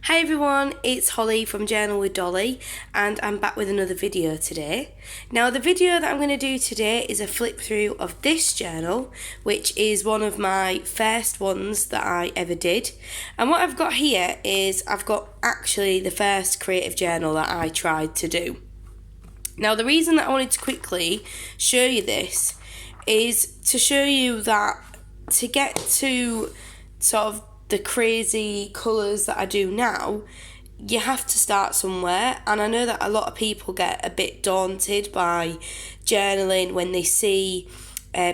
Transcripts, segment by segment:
Hi everyone, it's Holly from Journal with Dolly and I'm back with another video today. Now the video that I'm going to do today is a flip through of this journal, which is one of my first ones that I ever did. And what I've got here is I've got actually the first creative journal that I tried to do. Now the reason that I wanted to quickly show you this is to show you that to get to sort of the crazy colours that I do now, you have to start somewhere. And I know that a lot of people get a bit daunted by journaling when they see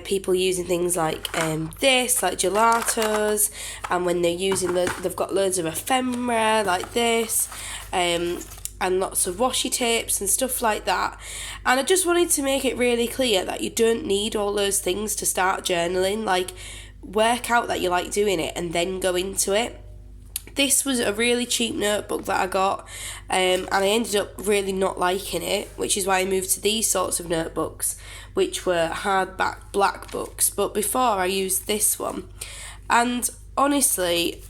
people using things like this, like gelatos, and when they're using they've got loads of ephemera like this, and lots of washi tapes and stuff like that. And I just wanted to make it really clear that you don't need all those things to start journaling. Like, work out that you like doing it and then go into it. This was a really cheap notebook that I got, and I ended up really not liking it, which is why I moved to these sorts of notebooks, which were hardback black books. But before, I used this one, and honestly,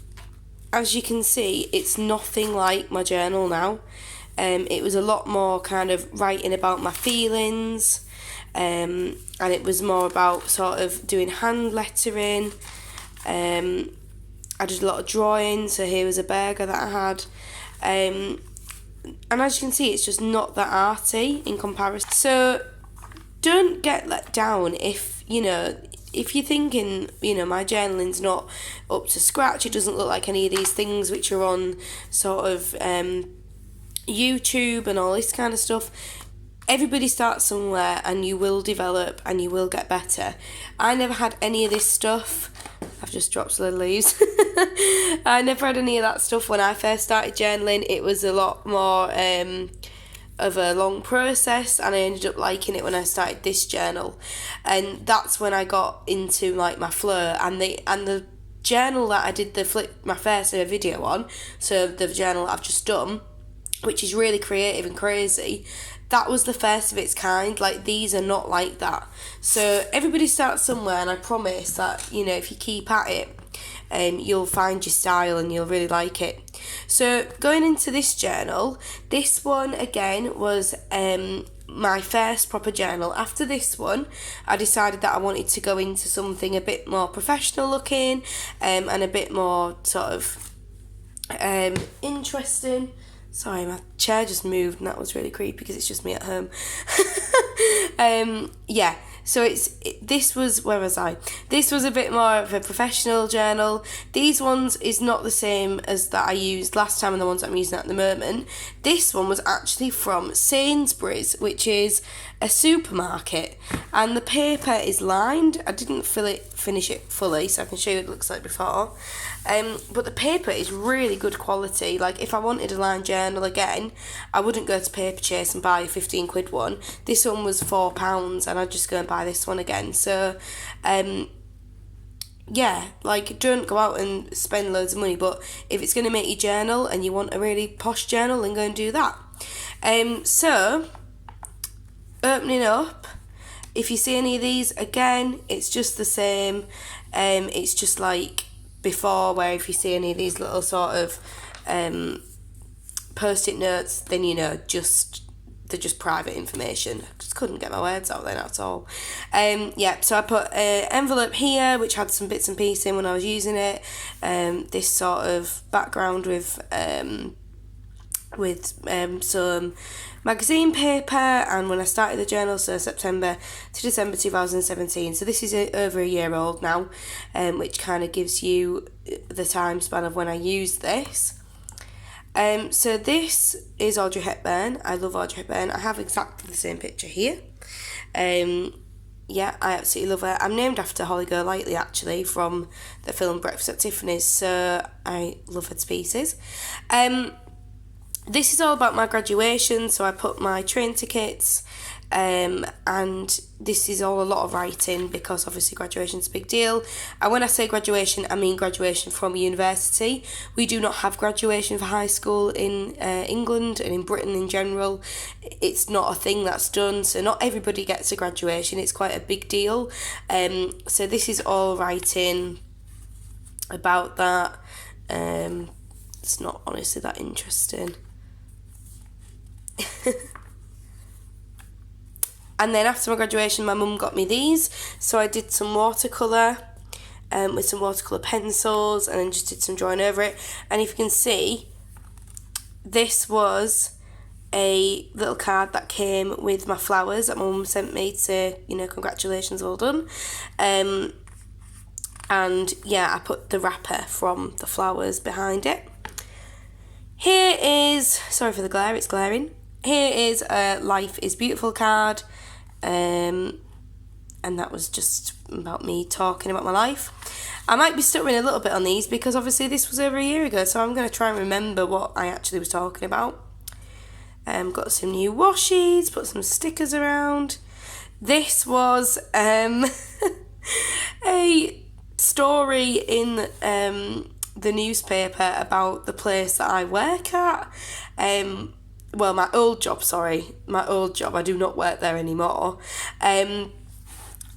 as you can see, it's nothing like my journal now. It was a lot more kind of writing about my feelings, and it was more about sort of doing hand lettering. I did a lot of drawing, so here was a burger that I had, and as you can see, it's just not that arty in comparison. So don't get let down if you're thinking, my journaling's not up to scratch, it doesn't look like any of these things which are on sort of YouTube and all this kind of stuff. Everybody starts somewhere and you will develop and you will get better. I never had any of this stuff. I've just dropped some little leaves. I never had any of that stuff when I first started journaling. It was a lot more of a long process, and I ended up liking it when I started this journal. And that's when I got into like my flow, and the journal that I did my first ever video on, so the journal I've just done, which is really creative and crazy, that was the first of its kind. Like, these are not like that. So everybody starts somewhere, and I promise that, if you keep at it, you'll find your style and you'll really like it. So going into this journal, this one again was my first proper journal. After this one, I decided that I wanted to go into something a bit more professional looking, and a bit more sort of interesting. Sorry, my chair just moved and that was really creepy because it's just me at home. So this was, where was I? This was a bit more of a professional journal. These ones is not the same as that I used last time and the ones that I'm using at the moment. This one was actually from Sainsbury's, which is a supermarket, and the paper is lined. I didn't finish it fully, so I can show you what it looks like before. But the paper is really good quality. Like, if I wanted a lined journal again, I wouldn't go to Paper Chase and buy a 15 quid one. This one was £4 and I'd just go and buy this one again. So don't go out and spend loads of money, but if it's going to make you journal and you want a really posh journal, then go and do that. So opening up, if you see any of these, again, it's just the same. It's just like before, where if you see any of these little sort of post-it notes, then they're just private information. I just couldn't get my words out then at all. So I put an envelope here which had some bits and pieces in when I was using it. This sort of background with some magazine paper, and when I started the journal, so September to December 2017. So this is over a year old now, which kind of gives you the time span of when I used this. So this is Audrey Hepburn. I love Audrey Hepburn. I have exactly the same picture here. I absolutely love her. I'm named after Holly Golightly, actually, from the film Breakfast at Tiffany's, so I love her to pieces. This is all about my graduation, so I put my train tickets, and this is all a lot of writing because obviously graduation's a big deal. And when I say graduation, I mean graduation from university. We do not have graduation for high school in England and in Britain in general. It's not a thing that's done, so not everybody gets a graduation. It's quite a big deal. So this is all writing about that. it's not honestly that interesting. And then after my graduation, my mum got me these. So I did some watercolour with some watercolour pencils, and then just did some drawing over it. And if you can see, this was a little card that came with my flowers that my mum sent me to say, you know, congratulations, well done. And yeah, I put the wrapper from the flowers behind it. Here is, sorry for the glare, it's glaring. Here is a Life is Beautiful card. And that was just about me talking about my life. I might be stuttering a little bit on these because obviously this was over a year ago, so I'm going to try and remember what I actually was talking about. Got some new washies, put some stickers around. This was a story in the newspaper about the place that I work at. Well, my old job, I do not work there anymore.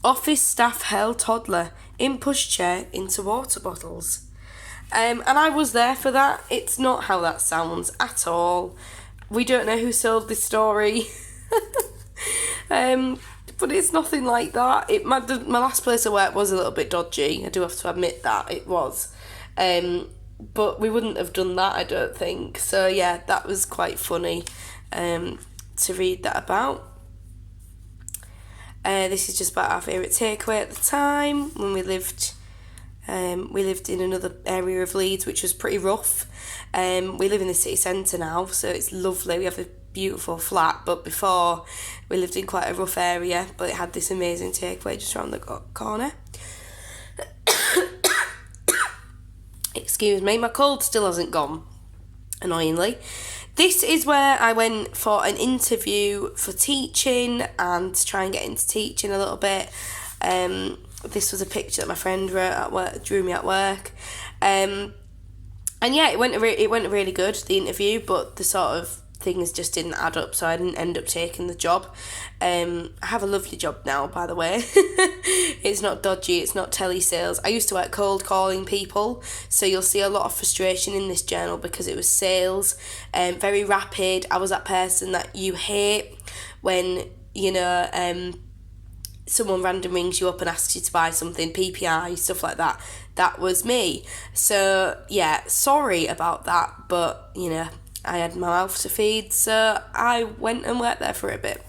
Office staff hurl toddler in pushchair into water bottles. And I was there for that. It's not how that sounds at all. We don't know who sold this story. But it's nothing like that. My last place of work was a little bit dodgy. I do have to admit that it was. But we wouldn't have done that, I don't think. So yeah, that was quite funny to read that about. This is just about our favourite takeaway at the time when we lived in another area of Leeds, which was pretty rough. We live in the city centre now, so it's lovely. We have a beautiful flat, but before we lived in quite a rough area, but it had this amazing takeaway just around the corner. Excuse me, my cold still hasn't gone, annoyingly. This is where I went for an interview for teaching and to try and get into teaching a little bit. This was a picture that my friend drew me at work. And yeah, it went really good, the interview, but the sort of things just didn't add up, so I didn't end up taking the job. I have a lovely job now, by the way. It's not dodgy, it's not telesales. I used to work cold calling people, so you'll see a lot of frustration in this journal because it was sales, very rapid. I was that person that you hate when, you know, someone random rings you up and asks you to buy something, PPI, stuff like that. That was me. So yeah, sorry about that, but you know, I had my mouth to feed, so I went and worked there for a bit.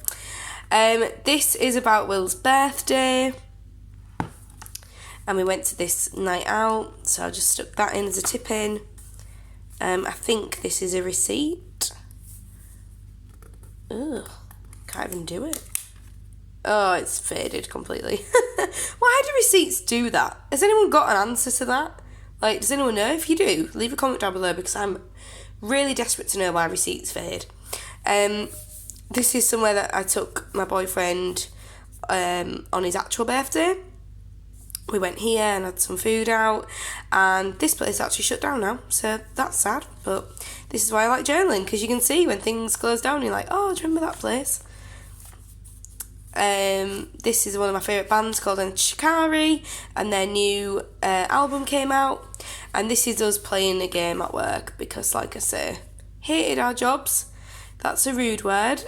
This is about Will's birthday, and we went to this night out, so I just stuck that in as a tip in. I think this is a receipt. Ugh, can't even do it. Oh, it's faded completely. Why do receipts do that? Has anyone got an answer to that? Like, does anyone know? If you do, leave a comment down below because I'm really desperate to know why receipts fade. This is somewhere that I took my boyfriend on his actual birthday. We went here and had some food out, and this place actually shut down now, so that's sad, but this is why I like journaling, because you can see when things close down, you're like, oh, do you remember that place? This is one of my favourite bands called Shikari, and their new album came out, and this is us playing a game at work because, like I say, hated our jobs. That's a rude word.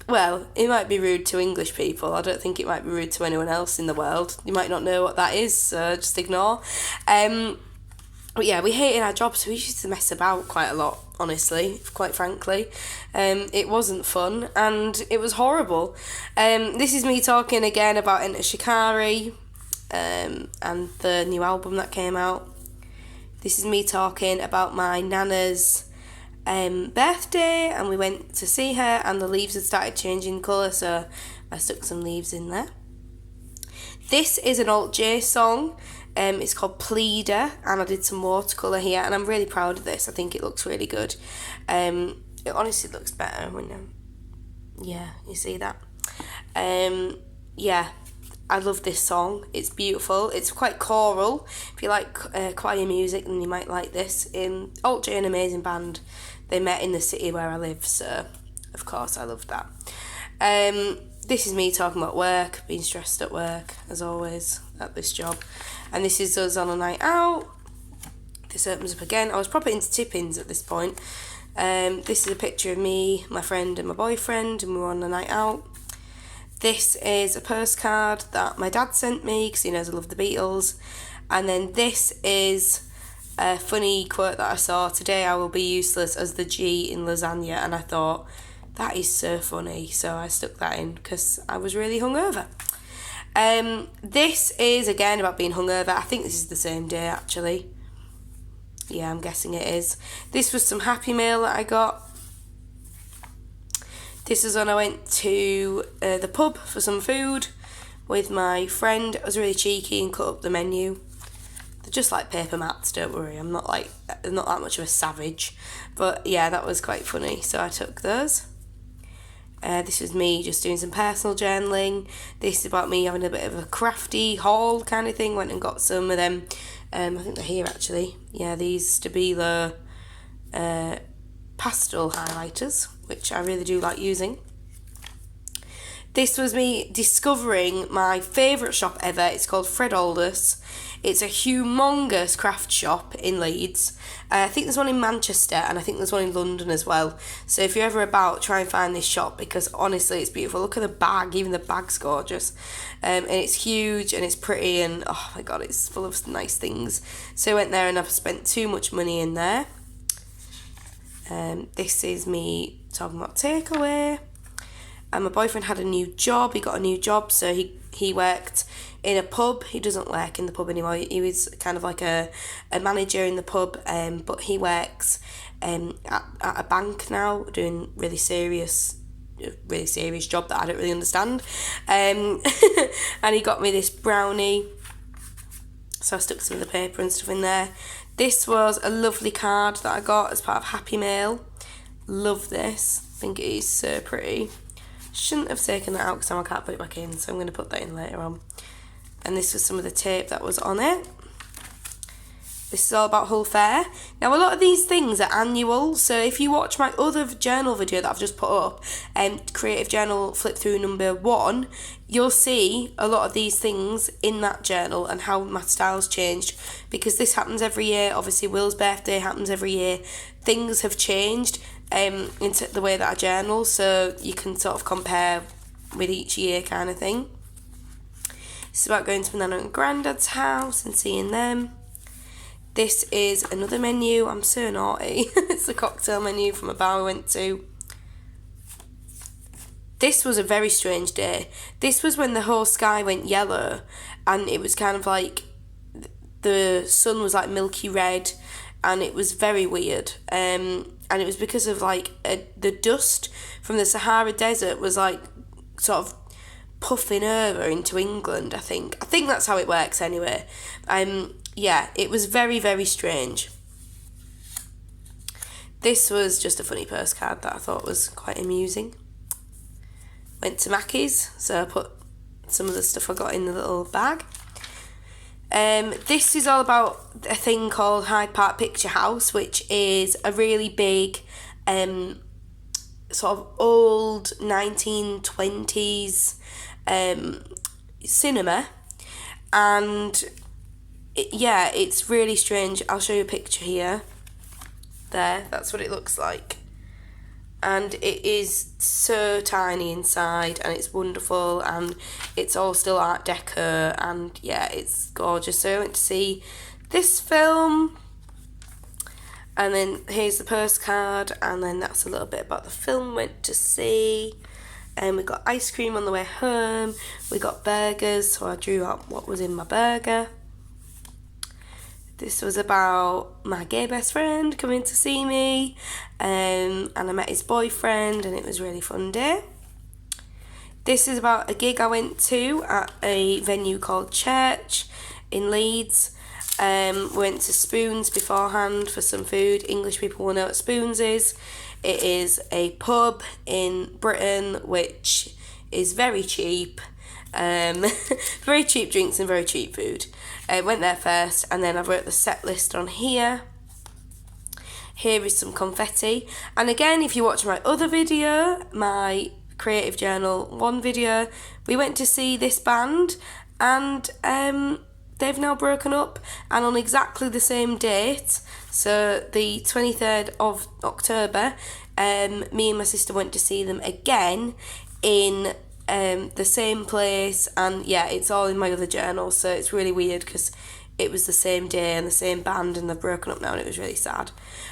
Well, it might be rude to English people. I don't think it might be rude to anyone else in the world. You might not know what that is, so just ignore. But yeah, we hated our jobs, so we used to mess about quite a lot, honestly, quite frankly. It wasn't fun, and it was horrible. This is me talking again about Enter Shikari and the new album that came out. This is me talking about my nana's birthday, and we went to see her, and the leaves had started changing colour, so I stuck some leaves in there. This is an Alt J song. It's called Pleader, and I did some watercolour here, and I'm really proud of this. I think it looks really good. It honestly looks better when yeah, you see that. Yeah, I love this song. It's beautiful. It's quite choral. If you like choir music, then you might like this. Alt J, an amazing band. They met in the city where I live, so of course I love that. This is me talking about work, being stressed at work, as always, at this job. And this is us on a night out. This opens up again. I was proper into tippings at this point. This is a picture of me, my friend and my boyfriend, and we were on a night out. This is a postcard that my dad sent me because he knows I love the Beatles. And then this is a funny quote that I saw: "Today I will be useless as the G in lasagna." And I thought, that is so funny. So I stuck that in because I was really hungover. This is again about being hungover. I think this is the same day actually. Yeah, I'm guessing it is. This was some Happy Meal that I got. This is when I went to the pub for some food with my friend. I was really cheeky and cut up the menu. They're just like paper mats, don't worry. I'm not that much of a savage. But yeah, that was quite funny. So I took those. This was me just doing some personal journaling. This is about me having a bit of a crafty haul kind of thing. Went and got some of them. I think they're here actually. Yeah, these Stabilo pastel highlighters, which I really do like using. This was me discovering my favourite shop ever. It's called Fred Aldous. It's a humongous craft shop in Leeds. I think there's one in Manchester and I think there's one in London as well. So if you're ever about, try and find this shop because honestly it's beautiful. Look at the bag, even the bag's gorgeous. And it's huge and it's pretty and oh my god, it's full of nice things. So I went there and I've spent too much money in there. This is me talking about takeaway. And my boyfriend had a new job. He got a new job, so he worked in a pub. He doesn't work in the pub anymore. He was kind of like a manager in the pub, but he works at a bank now, doing really serious job that I don't really understand. And he got me this brownie, so I stuck some of the paper and stuff in there. This was a lovely card that I got as part of Happy Meal. Love this. I think it is so pretty. Shouldn't have taken that out because I can't put it back in, so I'm going to put that in later on. And this was some of the tape that was on it. This is all about Hull Fair. Now, a lot of these things are annual, so if you watch my other journal video that I've just put up, Creative Journal Flip Through number 1, you'll see a lot of these things in that journal and how my style's changed, because this happens every year. Obviously, Will's birthday happens every year. Things have changed into the way that I journal, so you can sort of compare with each year kind of thing. It's about going to my Nana and Grandad's house and seeing them. This is another menu. I'm so naughty. It's a cocktail menu from a bar we went to. This was a very strange day. This was when the whole sky went yellow and it was kind of like the sun was like milky red and it was very weird. And it was because of like the dust from the Sahara Desert was like sort of puffing over into England, I think. I think that's how it works anyway. Yeah, it was very, very strange. This was just a funny postcard that I thought was quite amusing. Went to Mackey's, so I put some of the stuff I got in the little bag. This is all about a thing called Hyde Park Picture House, which is a really big sort of old 1920s cinema, and yeah, it's really strange. I'll show you a picture here. There, that's what it looks like. And it is so tiny inside and it's wonderful and it's all still Art Deco and yeah, it's gorgeous. So I went to see this film and then here's the postcard and then that's a little bit about the film went to see. And we got ice cream on the way home. We got burgers, so I drew out what was in my burger. This was about my gay best friend coming to see me, and I met his boyfriend and it was a really fun day. This is about a gig I went to at a venue called Church in Leeds. We went to Spoons beforehand for some food. English people will know what Spoons is. It is a pub in Britain which is very cheap. Very cheap drinks and very cheap food. I went there first and then I wrote the set list on here. Here is some confetti. And again, if you watch my other video, my Creative Journal 1 video, we went to see this band and they've now broken up, and on exactly the same date, so the 23rd of October, me and my sister went to see them again in the same place, and yeah, it's all in my other journal, so it's really weird because it was the same day and the same band, and they've broken up now, and it was really sad.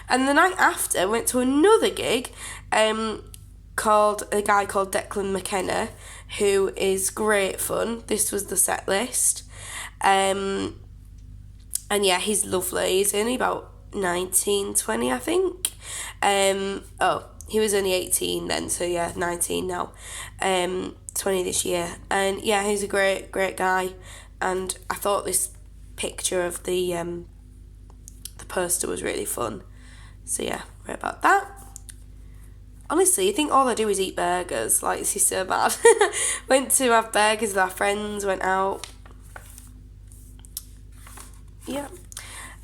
And the night after, I went to another gig called a guy called Declan McKenna, who is great fun. This was the set list. And yeah, he's lovely. He's only about 19, 20, I think. He was only 18 then, so yeah, 19 now. 20 this year. And yeah, he's a great guy. And I thought this picture of the poster was really fun. So yeah, right about that. Honestly, I think all I do is eat burgers. Like, this is so bad. Went to have burgers with our friends, went out. Yeah.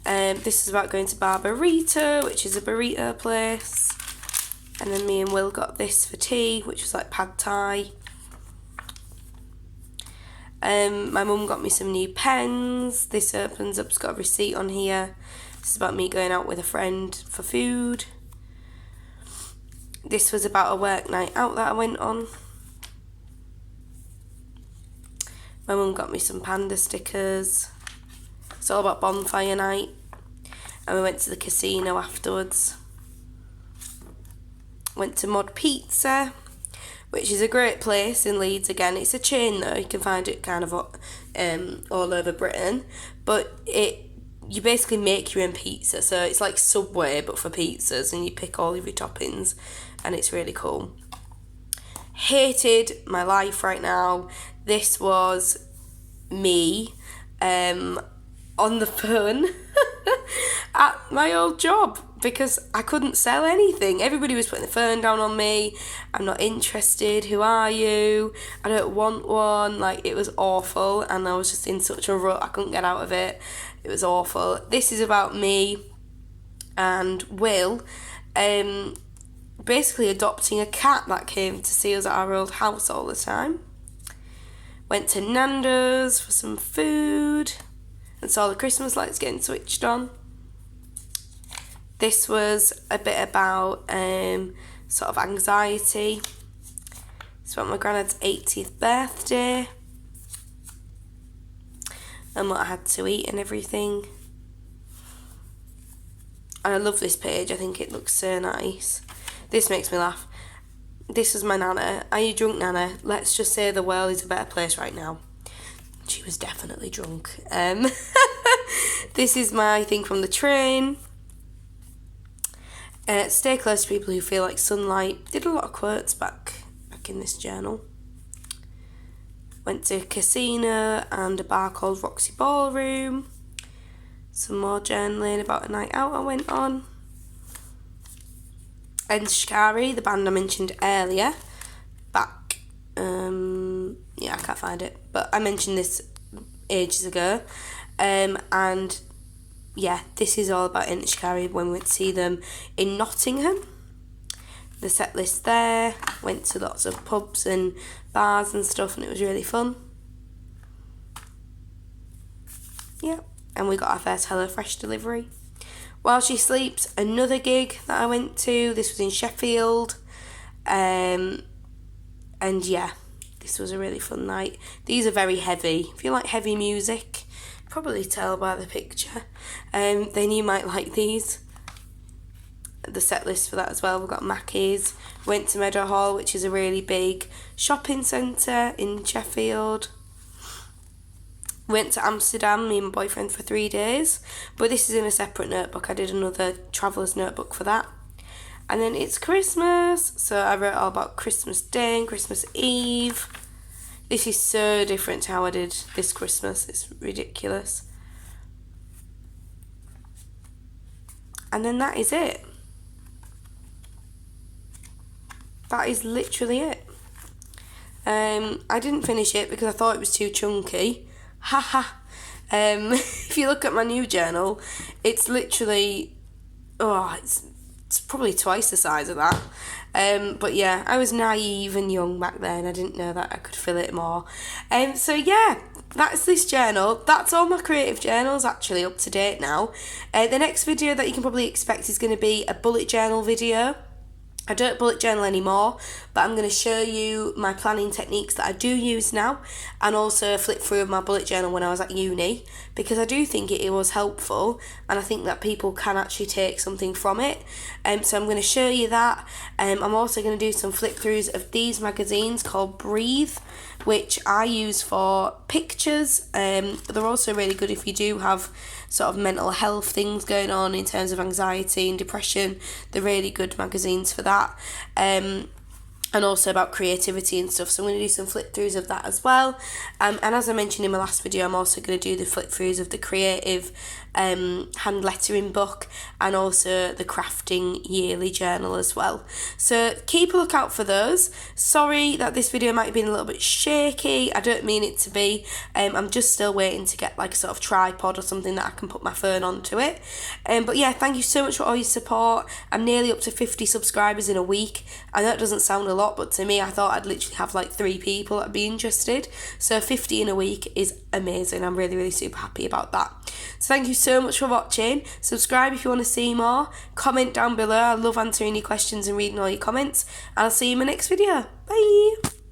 This is about going to Barburrito, which is a burrito place. And then me and Will got this for tea, which was like pad thai. My mum got me some new pens. This opens up, it's got a receipt on here. This is about me going out with a friend for food. This was about a work night out that I went on. My mum got me some panda stickers. It's all about bonfire night. And we went to the casino afterwards. Went to Mod Pizza, which is a great place in Leeds again. It's a chain though, you can find it kind of all over Britain. But you basically make your own pizza, so it's like Subway but for pizzas, and you pick all of your toppings, and it's really cool. Hated my life right now. This was me on the phone at my old job because I couldn't sell anything. Everybody was putting the phone down on me. I'm not interested. Who are you? I don't want one. Like, it was awful, and I was just in such a rut. I couldn't get out of it. It was awful. This is about me and Will basically adopting a cat that came to see us at our old house all the time. Went to Nando's for some food and saw the Christmas lights getting switched on. This was a bit about sort of anxiety. It's about my granddad's 80th birthday and what I had to eat and everything. And I love this page. I think it looks so nice. This makes me laugh. This was my Nana. Are you drunk, Nana? Let's just say the world is a better place right now. She was definitely drunk. This is my thing from the train. Stay close to people who feel like sunlight. Did a lot of quotes back in this journal. Went to a casino and a bar called Roxy Ballroom. Some more journaling about a night out I went on. And Shikari, the band I mentioned earlier, back, I can't find it, but I mentioned this ages ago, and yeah, this is all about Shikari when we went to see them in Nottingham. The set list there, went to lots of pubs and bars and stuff, and it was really fun. Yeah, and we got our first HelloFresh delivery. While She Sleeps, another gig that I went to. This was in Sheffield. And yeah, this was a really fun night. These are very heavy. If you like heavy music, probably tell by the picture. Then you might like these. The set list for that as well. We've got Mackey's. Went to Meadowhall, which is a really big shopping centre in Sheffield. Went to Amsterdam, me and my boyfriend, for 3 days. But this is in a separate notebook. I did another traveller's notebook for that. And then it's Christmas. So I wrote all about Christmas Day and Christmas Eve. This is so different to how I did this Christmas. It's ridiculous. And then that is it. That is literally it. I didn't finish it because I thought it was too chunky. Haha. If you look at my new journal, it's literally, it's probably twice the size of that. But yeah, I was naive and young back then. I didn't know that I could fill it more. So yeah, that's this journal. That's all my creative journals actually up to date now. The next video that you can probably expect is going to be a bullet journal video. I don't bullet journal anymore, but I'm going to show you my planning techniques that I do use now, and also a flip through of my bullet journal when I was at uni, because I do think it was helpful, and I think that people can actually take something from it. So I'm going to show you that. I'm also going to do some flip throughs of these magazines called Breathe, which I use for pictures. But they're also really good if you do have sort of mental health things going on in terms of anxiety and depression. They're really good magazines for that. And also about creativity and stuff. So I'm going to do some flip throughs of that as well. And as I mentioned in my last video, I'm also going to do the flip throughs of the creative hand lettering book, and also the crafting yearly journal as well. So keep a lookout for those. Sorry that this video might have been a little bit shaky. I don't mean it to be. I'm just still waiting to get like a sort of tripod or something that I can put my phone onto it. But yeah, thank you so much for all your support. I'm nearly up to 50 subscribers in a week. I know it doesn't sound a lot, but to me, I thought I'd literally have like 3 people that'd be interested. So 50 in a week is amazing. I'm really, really super happy about that. So thank you so much for watching. Subscribe if you want to see more. Comment down below. I love answering your questions and reading all your comments. And I'll see you in my next video. Bye.